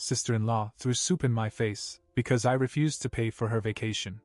sister-in-law, threw soup in my face because I refused to pay for her vacation.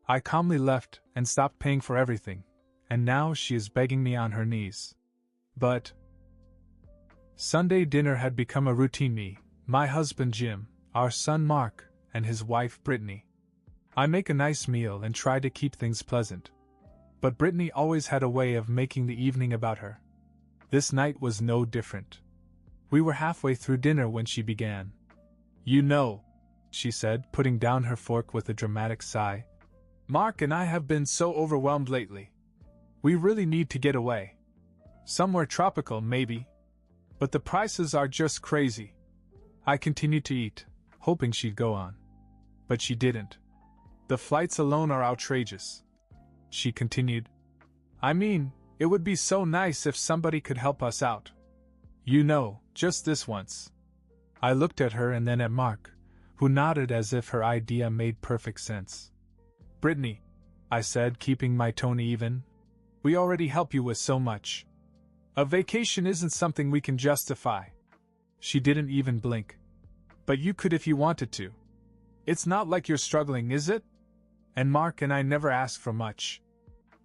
I calmly left and stopped paying for everything, and now she is begging me on her knees. But Sunday dinner had become a routine. Me, my husband Jim, our son Mark, and his wife Brittany. I make a nice meal and try to keep things pleasant. But Brittany always had a way of making the evening about her. This night was no different. We were halfway through dinner when she began. "You know," she said, putting down her fork with a dramatic sigh, "Mark and I have been so overwhelmed lately. We really need to get away. Somewhere tropical, maybe. But the prices are just crazy." I continued to eat, hoping she'd go on. But she didn't. "The flights alone are outrageous," she continued. "I mean, it would be so nice if somebody could help us out. You know, just this once." I looked at her and then at Mark, who nodded as if her idea made perfect sense. "Brittany," I said, keeping my tone even, "we already help you with so much. A vacation isn't something we can justify." She didn't even blink. "But you could if you wanted to. It's not like you're struggling, is it? And Mark and I never ask for much."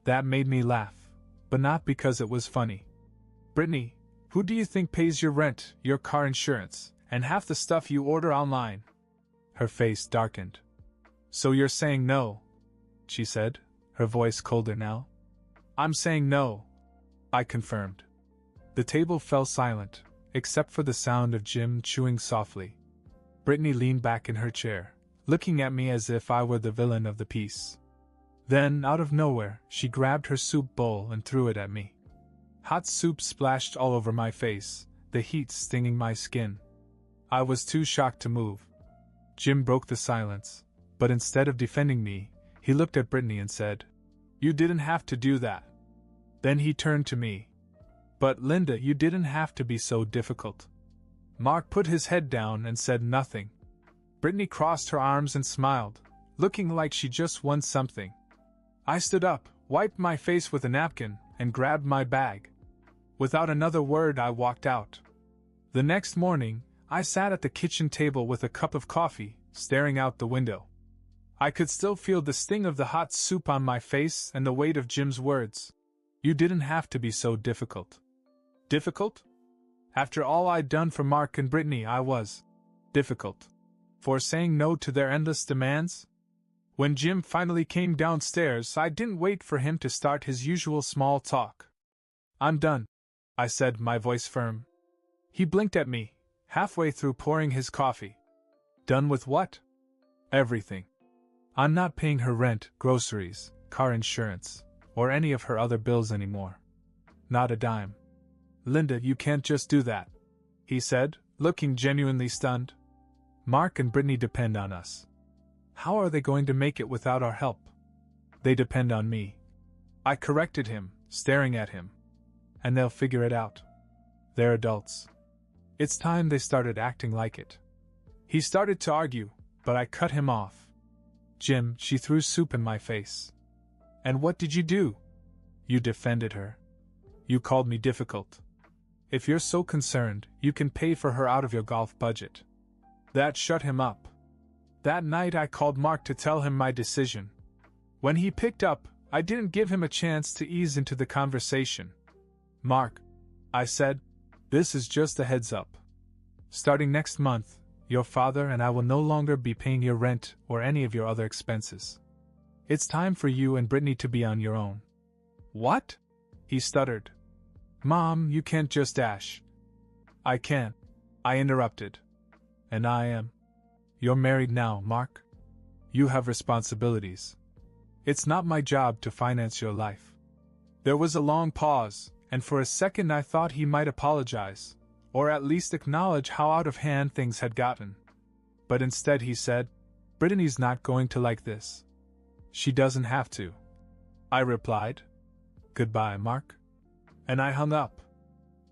That made me laugh, but not because it was funny. "Brittany, who do you think pays your rent, your car insurance, and half the stuff you order online?" Her face darkened. "So you're saying no?" she said, her voice colder now. "I'm saying no," I confirmed. The table fell silent, except for the sound of Jim chewing softly. Brittany leaned back in her chair, looking at me as if I were the villain of the piece. Then, out of nowhere, she grabbed her soup bowl and threw it at me. Hot soup splashed all over my face, the heat stinging my skin. I was too shocked to move. Jim broke the silence, but instead of defending me, he looked at Brittany and said, "You didn't have to do that." Then he turned to me. "But Linda, you didn't have to be so difficult." Mark put his head down and said nothing. Brittany crossed her arms and smiled, looking like she just won something. I stood up, wiped my face with a napkin, and grabbed my bag. Without another word, I walked out. The next morning, I sat at the kitchen table with a cup of coffee, staring out the window. I could still feel the sting of the hot soup on my face and the weight of Jim's words. "You didn't have to be so difficult." Difficult? After all I'd done for Mark and Brittany, I was difficult. For saying no to their endless demands? When Jim finally came downstairs, I didn't wait for him to start his usual small talk. "I'm done," I said, my voice firm. He blinked at me, halfway through pouring his coffee. "Done with what?" "Everything. I'm not paying her rent, groceries, car insurance, or any of her other bills anymore. Not a dime." "Linda, you can't just do that," he said, looking genuinely stunned. "Mark and Brittany depend on us. How are they going to make it without our help?" "They depend on me," I corrected him, staring at him. "And they'll figure it out. They're adults. It's time they started acting like it." He started to argue, but I cut him off. "Jim," she threw soup in my face. "And what did you do?" "You defended her. You called me difficult. If you're so concerned, you can pay for her out of your golf budget." That shut him up. That night I called Mark to tell him my decision. When he picked up, I didn't give him a chance to ease into the conversation. "Mark," I said, "this is just a heads up. Starting next month, your father and I will no longer be paying your rent or any of your other expenses. It's time for you and Brittany to be on your own." "What?" he stuttered. "Mom, you can't just dash." "I can't," I interrupted. "And I am. You're married now, Mark. You have responsibilities. It's not my job to finance your life." There was a long pause, and for a second I thought he might apologize, or at least acknowledge how out of hand things had gotten. But instead he said, "Brittany's not going to like this." "She doesn't have to," I replied. "Goodbye, Mark." And I hung up.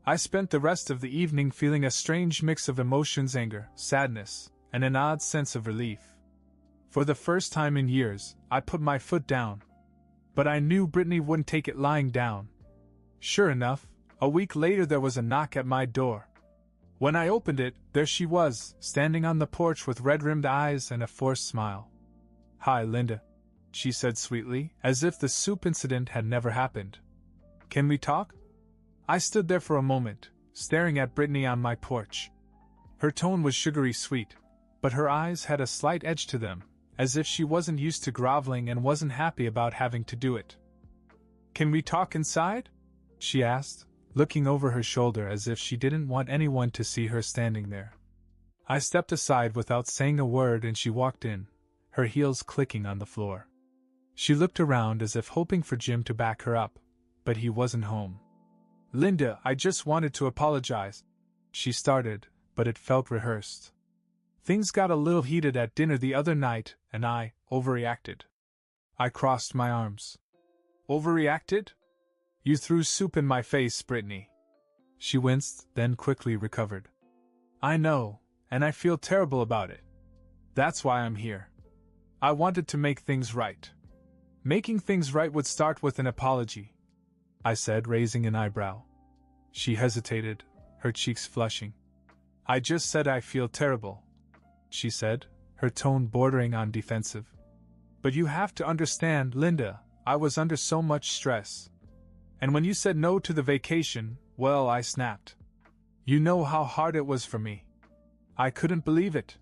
I spent the rest of the evening feeling a strange mix of emotions: anger, sadness, and an odd sense of relief. For the first time in years, I put my foot down. But I knew Brittany wouldn't take it lying down. Sure enough, a week later there was a knock at my door. When I opened it, there she was, standing on the porch with red-rimmed eyes and a forced smile. "Hi, Linda," she said sweetly, as if the soup incident had never happened. "Can we talk?" I stood there for a moment, staring at Brittany on my porch. Her tone was sugary sweet, but her eyes had a slight edge to them, as if she wasn't used to groveling and wasn't happy about having to do it. "Can we talk inside?" she asked, looking over her shoulder as if she didn't want anyone to see her standing there. I stepped aside without saying a word and she walked in, her heels clicking on the floor. She looked around as if hoping for Jim to back her up, but he wasn't home. "Linda, I just wanted to apologize," she started, but it felt rehearsed. "Things got a little heated at dinner the other night, and I overreacted." I crossed my arms. "Overreacted? You threw soup in my face, Brittany." She winced, then quickly recovered. "I know, and I feel terrible about it. That's why I'm here. I wanted to make things right." "Making things right would start with an apology," I said, raising an eyebrow. She hesitated, her cheeks flushing. "I just said I feel terrible," she said, her tone bordering on defensive. "But you have to understand, Linda, I was under so much stress. And when you said no to the vacation, well, I snapped. You know how hard it was for me. I couldn't believe it."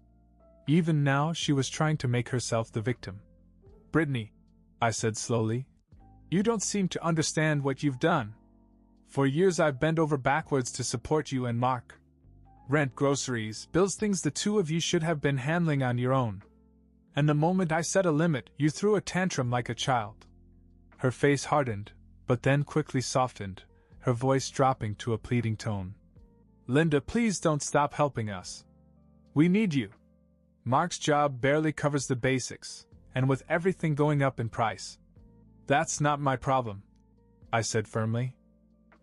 Even now she was trying to make herself the victim. "Brittany," I said slowly, "you don't seem to understand what you've done. For years I've bent over backwards to support you and Mark. Rent, groceries, bills, things the two of you should have been handling on your own. And the moment I set a limit, you threw a tantrum like a child." Her face hardened, but then quickly softened, her voice dropping to a pleading tone. "Linda, please don't stop helping us. We need you. Mark's job barely covers the basics, and with everything going up in price." "That's not my problem," I said firmly.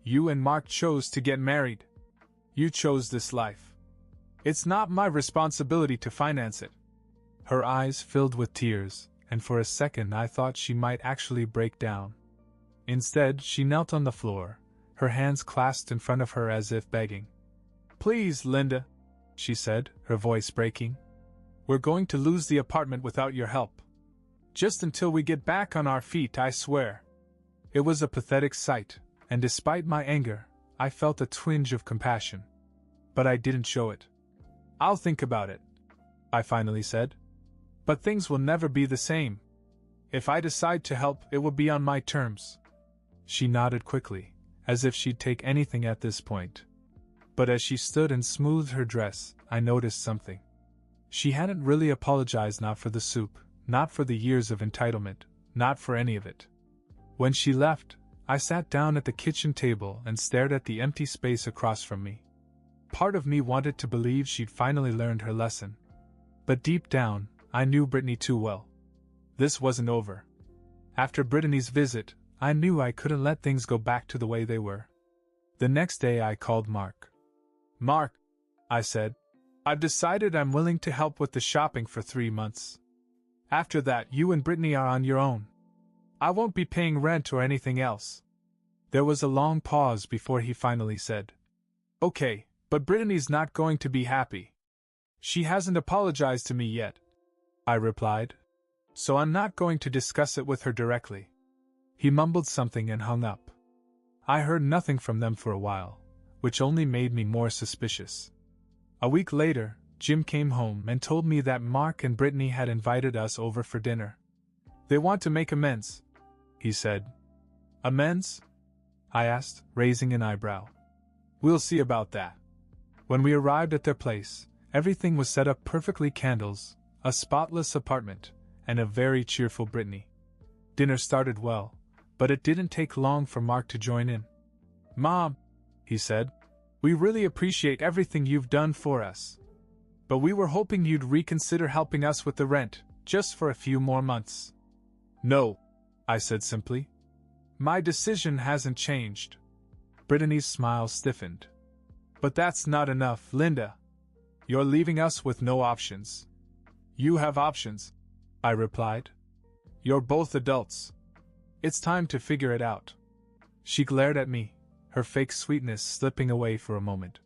"You and Mark chose to get married. You chose this life. It's not my responsibility to finance it." Her eyes filled with tears, and for a second I thought she might actually break down. Instead, she knelt on the floor, her hands clasped in front of her as if begging. "Please, Linda," she said, her voice breaking. "We're going to lose the apartment without your help. Just until we get back on our feet, I swear." It was a pathetic sight, and despite my anger, I felt a twinge of compassion. But I didn't show it. "I'll think about it," I finally said. "But things will never be the same. If I decide to help, it will be on my terms." She nodded quickly, as if she'd take anything at this point. But as she stood and smoothed her dress, I noticed something. She hadn't really apologized, not for the soup, not for the years of entitlement, not for any of it. When she left, I sat down at the kitchen table and stared at the empty space across from me. Part of me wanted to believe she'd finally learned her lesson. But deep down, I knew Brittany too well. This wasn't over. After Brittany's visit, I knew I couldn't let things go back to the way they were. The next day I called Mark. "Mark," I said, "I've decided I'm willing to help with the shopping for 3 months. After that, you and Brittany are on your own. I won't be paying rent or anything else." There was a long pause before he finally said, "Okay, but Brittany's not going to be happy." "She hasn't apologized to me yet," I replied, "so I'm not going to discuss it with her directly." He mumbled something and hung up. I heard nothing from them for a while, which only made me more suspicious. A week later, Jim came home and told me that Mark and Brittany had invited us over for dinner. "They want to make amends," he said. "Amends?" I asked, raising an eyebrow. "We'll see about that." When we arrived at their place, everything was set up perfectly: candles, a spotless apartment, and a very cheerful Brittany. Dinner started well, but it didn't take long for Mark to join in. "Mom," he said, "we really appreciate everything you've done for us. But we were hoping you'd reconsider helping us with the rent, just for a few more months." "No," I said simply. "My decision hasn't changed." Brittany's smile stiffened. "But that's not enough, Linda. You're leaving us with no options." "You have options," I replied. "You're both adults. It's time to figure it out." She glared at me, her fake sweetness slipping away for a moment.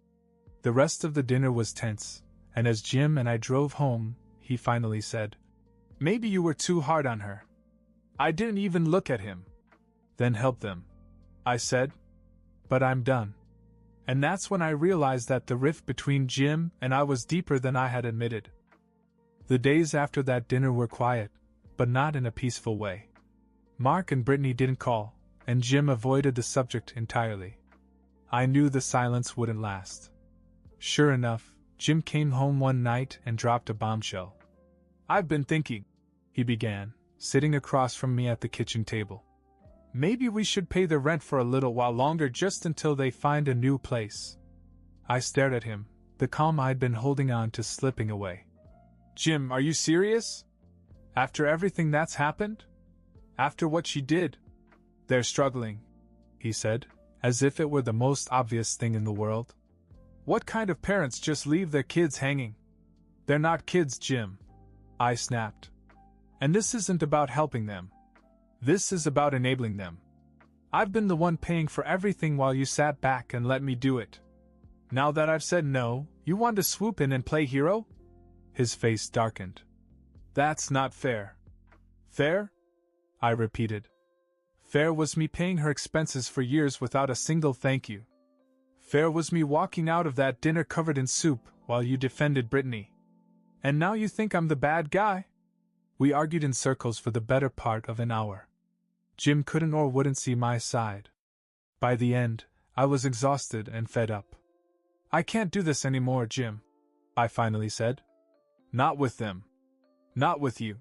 The rest of the dinner was tense, and as Jim and I drove home, he finally said, "Maybe you were too hard on her." I didn't even look at him. "Then help them," I said. "But I'm done." And that's when I realized that the rift between Jim and I was deeper than I had admitted. The days after that dinner were quiet, but not in a peaceful way. Mark and Brittany didn't call, and Jim avoided the subject entirely. I knew the silence wouldn't last. Sure enough, Jim came home one night and dropped a bombshell. "I've been thinking," he began, sitting across from me at the kitchen table. "Maybe we should pay the rent for a little while longer, just until they find a new place." I stared at him, the calm I'd been holding on to slipping away. "Jim, are you serious? After everything that's happened? After what she did?" "They're struggling," he said, as if it were the most obvious thing in the world. "What kind of parents just leave their kids hanging?" "They're not kids, Jim," I snapped. "And this isn't about helping them. This is about enabling them. I've been the one paying for everything while you sat back and let me do it. Now that I've said no, you want to swoop in and play hero?" His face darkened. "That's not fair." "Fair?" I repeated. "Fair was me paying her expenses for years without a single thank you. Fair was me walking out of that dinner covered in soup while you defended Brittany. And now you think I'm the bad guy?" We argued in circles for the better part of an hour. Jim couldn't or wouldn't see my side. By the end, I was exhausted and fed up. "I can't do this anymore, Jim," I finally said. "Not with them. Not with you.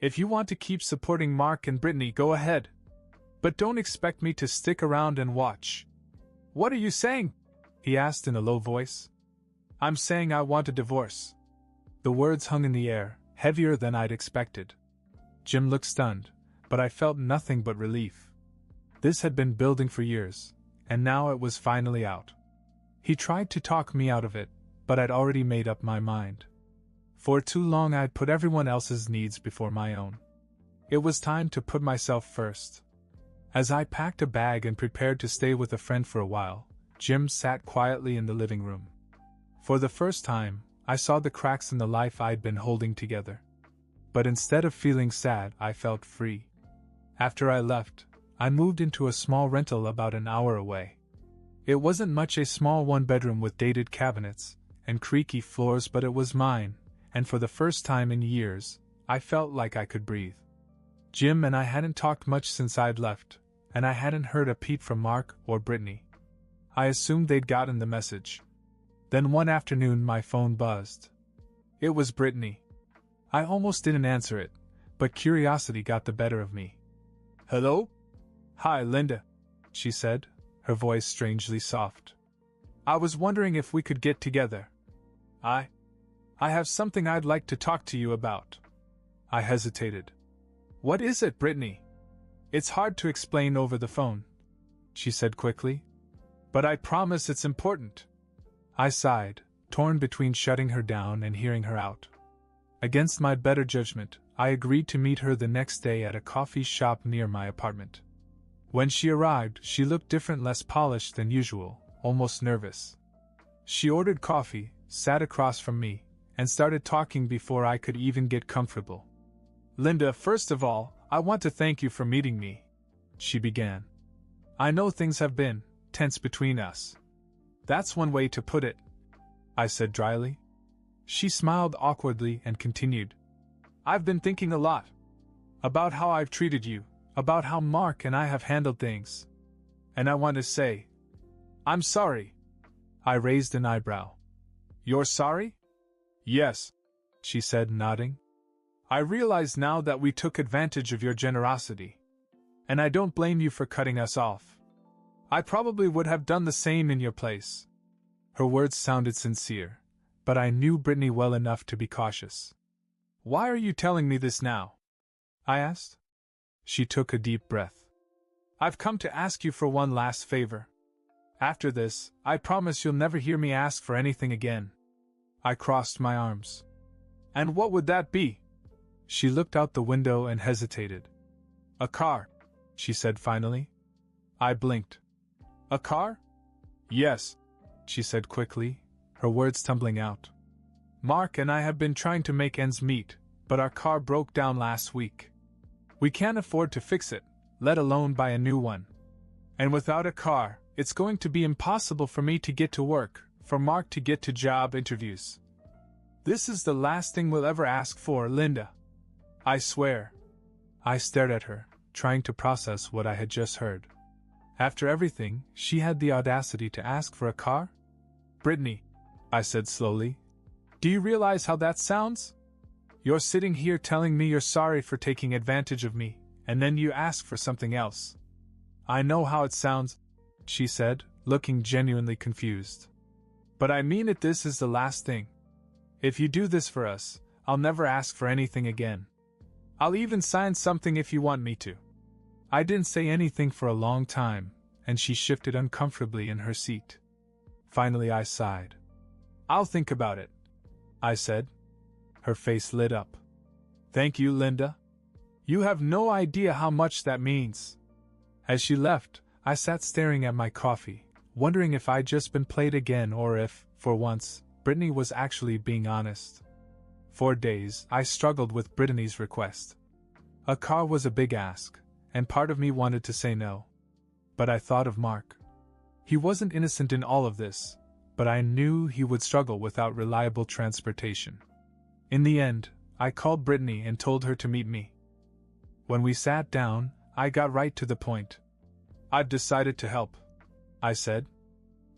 If you want to keep supporting Mark and Brittany, go ahead. But don't expect me to stick around and watch." "What are you saying?" he asked in a low voice. "I'm saying I want a divorce." The words hung in the air, heavier than I'd expected. Jim looked stunned, but I felt nothing but relief. This had been building for years, and now it was finally out. He tried to talk me out of it, but I'd already made up my mind. For too long I'd put everyone else's needs before my own. It was time to put myself first. As I packed a bag and prepared to stay with a friend for a while, Jim sat quietly in the living room. For the first time, I saw the cracks in the life I'd been holding together. But instead of feeling sad, I felt free. After I left, I moved into a small rental about an hour away. It wasn't much, a small one-bedroom with dated cabinets and creaky floors, but it was mine, and for the first time in years, I felt like I could breathe. Jim and I hadn't talked much since I'd left, and I hadn't heard a peep from Mark or Brittany. I assumed they'd gotten the message. Then one afternoon my phone buzzed. It was Brittany. I almost didn't answer it, but curiosity got the better of me. "Hello?" "Hi, Linda," she said, her voice strangely soft. "I was wondering if we could get together. I have something I'd like to talk to you about." I hesitated. "What is it, Brittany?" "It's hard to explain over the phone," she said quickly. "But I promise it's important." I sighed, torn between shutting her down and hearing her out. Against my better judgment, I agreed to meet her the next day at a coffee shop near my apartment. When she arrived, she looked different, less polished than usual, almost nervous. She ordered coffee, sat across from me, and started talking before I could even get comfortable. "Linda, first of all, I want to thank you for meeting me," she began. "I know things have been tense between us." "That's one way to put it," I said dryly. She smiled awkwardly and continued. "I've been thinking a lot. About how I've treated you, about how Mark and I have handled things. And I want to say, I'm sorry." I raised an eyebrow. "You're sorry?" "Yes," she said, nodding. "I realize now that we took advantage of your generosity. And I don't blame you for cutting us off. I probably would have done the same in your place." Her words sounded sincere, but I knew Brittany well enough to be cautious. "Why are you telling me this now?" I asked. She took a deep breath. "I've come to ask you for one last favor. After this, I promise you'll never hear me ask for anything again." I crossed my arms. "And what would that be?" She looked out the window and hesitated. "A car," she said finally. I blinked. "A car?" "Yes," she said quickly, her words tumbling out. Mark and I have been trying to make ends meet, but our car broke down last week. We can't afford to fix it, let alone buy a new one. And without a car, it's going to be impossible for me to get to work, for Mark to get to job interviews. This is the last thing we'll ever ask for, Linda. I swear. I stared at her, trying to process what I had just heard. After everything, she had the audacity to ask for a car? Brittany, I said slowly, do you realize how that sounds? You're sitting here telling me you're sorry for taking advantage of me, and then you ask for something else. I know how it sounds, she said, looking genuinely confused. But I mean it, this is the last thing. If you do this for us, I'll never ask for anything again. I'll even sign something if you want me to. I didn't say anything for a long time, and she shifted uncomfortably in her seat. Finally I sighed. I'll think about it, I said. Her face lit up. Thank you, Linda. You have no idea how much that means. As she left, I sat staring at my coffee, wondering if I'd just been played again or if, for once, Brittany was actually being honest. For days, I struggled with Brittany's request. A car was a big ask, and part of me wanted to say no. But I thought of Mark. He wasn't innocent in all of this, but I knew he would struggle without reliable transportation. In the end, I called Brittany and told her to meet me. When we sat down, I got right to the point. I've decided to help, I said.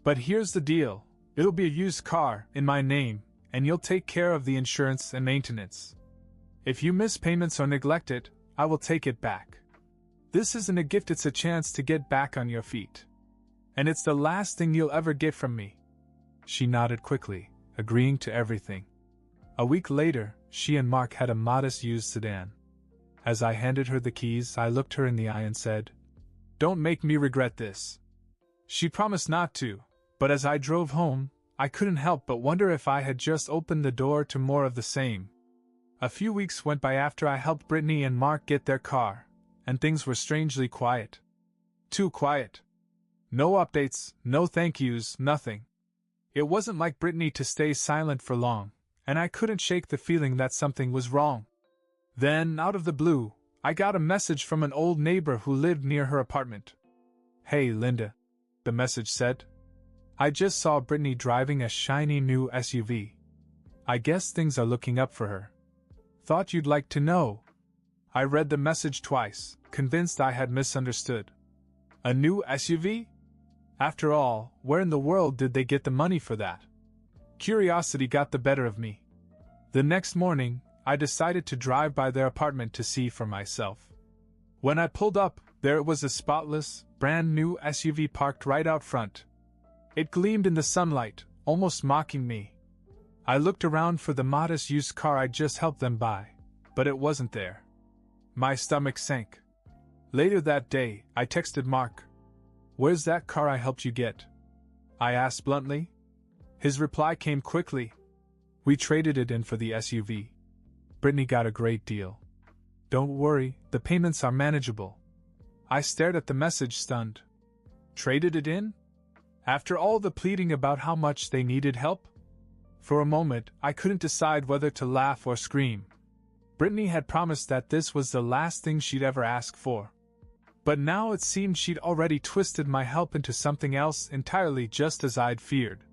But here's the deal, it'll be a used car, in my name, and you'll take care of the insurance and maintenance. If you miss payments or neglect it, I will take it back. This isn't a gift, it's a chance to get back on your feet. And it's the last thing you'll ever get from me. She nodded quickly, agreeing to everything. A week later, she and Mark had a modest used sedan. As I handed her the keys, I looked her in the eye and said, "Don't make me regret this." She promised not to, but as I drove home, I couldn't help but wonder if I had just opened the door to more of the same. A few weeks went by after I helped Brittany and Mark get their car, and things were strangely quiet. Too quiet. No updates, no thank yous, nothing. It wasn't like Brittany to stay silent for long, and I couldn't shake the feeling that something was wrong. Then, out of the blue, I got a message from an old neighbor who lived near her apartment. "Hey, Linda," the message said. "I just saw Brittany driving a shiny new SUV. I guess things are looking up for her. Thought you'd like to know." I read the message twice, convinced I had misunderstood. A new SUV? After all, where in the world did they get the money for that? Curiosity got the better of me. The next morning, I decided to drive by their apartment to see for myself. When I pulled up, there it was, a spotless, brand new SUV parked right out front. It gleamed in the sunlight, almost mocking me. I looked around for the modest used car I'd just helped them buy, but it wasn't there. My stomach sank. Later that day, I texted Mark. "Where's that car I helped you get?" I asked bluntly. His reply came quickly. "We traded it in for the SUV. Brittany got a great deal. Don't worry, the payments are manageable." I stared at the message, stunned. Traded it in? After all the pleading about how much they needed help? For a moment, I couldn't decide whether to laugh or scream. Brittany had promised that this was the last thing she'd ever ask for. But now it seemed she'd already twisted my help into something else entirely, just as I'd feared.